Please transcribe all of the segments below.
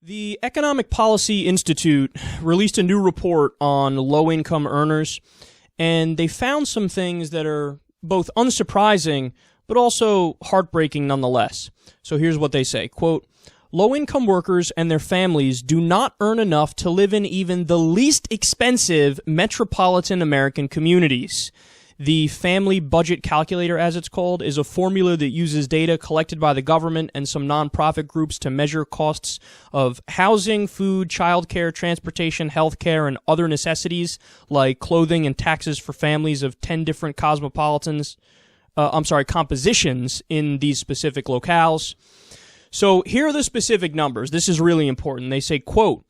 The Economic Policy Institute released a new report on low-income earners, and they found some things that are both unsurprising but also heartbreaking nonetheless. So here's what they say, quote, "Low-income workers and their families do not earn enough to live in even the least expensive metropolitan American communities. The Family Budget Calculator, as it's called, is a formula that uses data collected by the government and some nonprofit groups to measure costs of housing, food, childcare, transportation, healthcare, and other necessities like clothing and taxes for families of 10 different compositions in these specific locales." So here are the specific numbers. This is really important. They say, quote,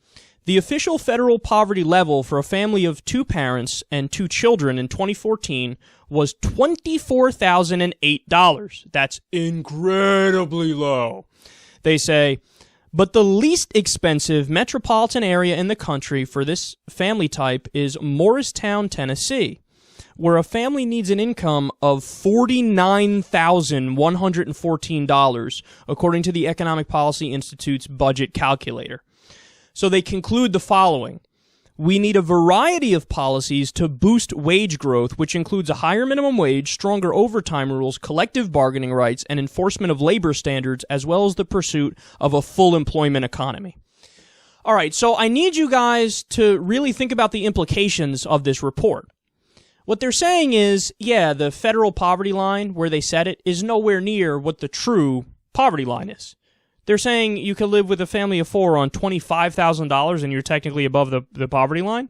"The official federal poverty level for a family of 2 parents and 2 children in 2014 was $24,008. That's incredibly low." They say, "But the least expensive metropolitan area in the country for this family type is Morristown, Tennessee, where a family needs an income of $49,114, according to the Economic Policy Institute's budget calculator." So they conclude the following. "We need a variety of policies to boost wage growth, which includes a higher minimum wage, stronger overtime rules, collective bargaining rights, and enforcement of labor standards, as well as the pursuit of a full employment economy." All right, so I need you guys to really think about the implications of this report. What they're saying is, yeah, the federal poverty line, where they set it, is nowhere near what the true poverty line is. They're saying you could live with a family of 4 on $25,000 and you're technically above the poverty line?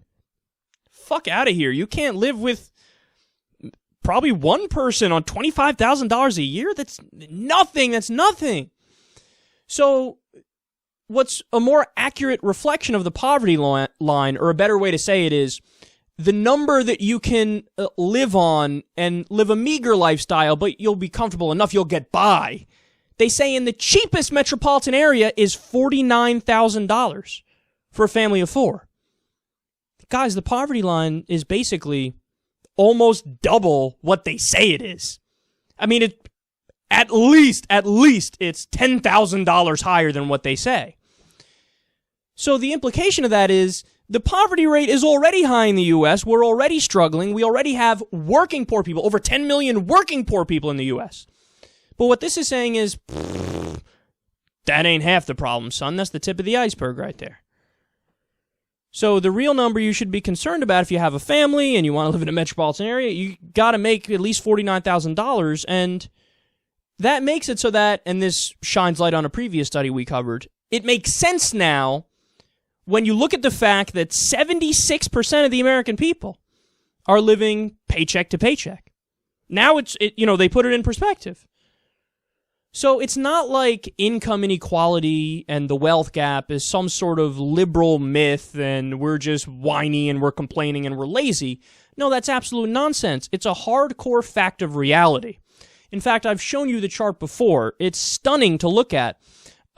Fuck out of here. You can't live with probably one person on $25,000 a year? That's nothing. That's nothing. So what's a more accurate reflection of the poverty line, or a better way to say it is, the number that you can live on and live a meager lifestyle, but you'll be comfortable enough, you'll get by. They say in the cheapest metropolitan area is $49,000 for a family of 4. Guys, the poverty line is basically almost double what they say it is. I mean, at least it's $10,000 higher than what they say. So the implication of that is the poverty rate is already high in the U.S. We're already struggling. We already have working poor people, over 10 million working poor people in the U.S. But what this is saying is, that ain't half the problem, son. That's the tip of the iceberg right there. So the real number you should be concerned about if you have a family and you want to live in a metropolitan area, you got to make at least $49,000. And that makes it so that, and this shines light on a previous study we covered, it makes sense now when you look at the fact that 76% of the American people are living paycheck to paycheck. Now they put it in perspective. So it's not like income inequality and the wealth gap is some sort of liberal myth and we're just whiny and we're complaining and we're lazy. No, that's absolute nonsense. It's a hardcore fact of reality. In fact, I've shown you the chart before. It's stunning to look at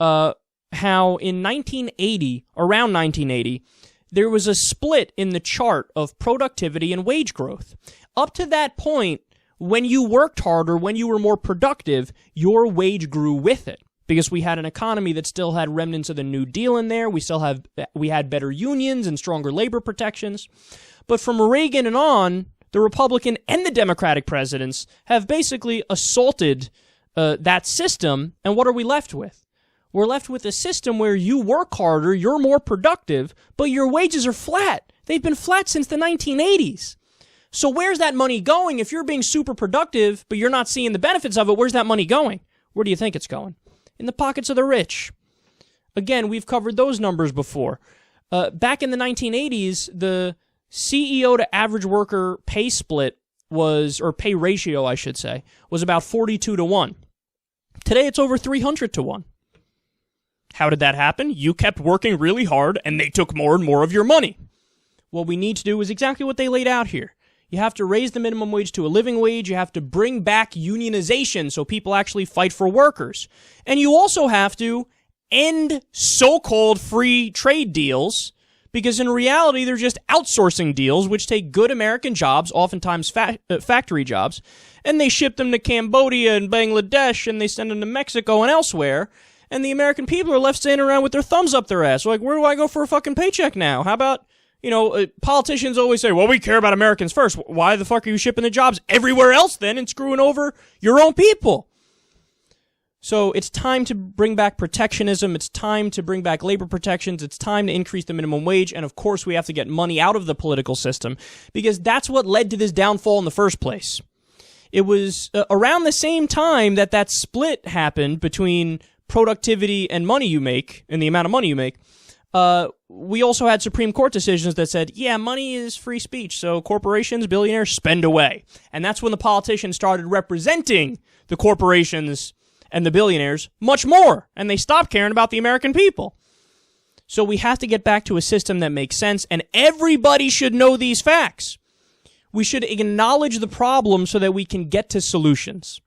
how in around 1980, there was a split in the chart of productivity and wage growth. Up to that point, when you worked harder, when you were more productive, your wage grew with it. Because we had an economy that still had remnants of the New Deal in there. We had better unions and stronger labor protections. But from Reagan and on, the Republican and the Democratic presidents have basically assaulted that system. And what are we left with? We're left with a system where you work harder, you're more productive, but your wages are flat. They've been flat since the 1980s. So where's that money going? If you're being super productive, but you're not seeing the benefits of it, where's that money going? Where do you think it's going? In the pockets of the rich. Again, we've covered those numbers before. Back in the 1980s, the CEO to average worker pay split or pay ratio, I should say, was about 42-1. Today, it's over 300-1. How did that happen? You kept working really hard, and they took more and more of your money. What we need to do is exactly what they laid out here. You have to raise the minimum wage to a living wage. You have to bring back unionization so people actually fight for workers. And you also have to end so-called free trade deals, because in reality, they're just outsourcing deals, which take good American jobs, oftentimes factory jobs, and they ship them to Cambodia and Bangladesh, and they send them to Mexico and elsewhere. and the American people are left standing around with their thumbs up their ass. Like, where do I go for a fucking paycheck now? How about, politicians always say, well, we care about Americans first. Why the fuck are you shipping the jobs everywhere else then and screwing over your own people? So it's time to bring back protectionism. It's time to bring back labor protections. It's time to increase the minimum wage. And of course, we have to get money out of the political system because that's what led to this downfall in the first place. It was around the same time that split happened between productivity and money you make and the amount of money you make. We also had Supreme Court decisions that said, yeah, money is free speech. So corporations, billionaires, spend away. And that's when the politicians started representing the corporations and the billionaires much more, and they stopped caring about the American people. So we have to get back to a system that makes sense, and everybody should know these facts. We should acknowledge the problem so that we can get to solutions.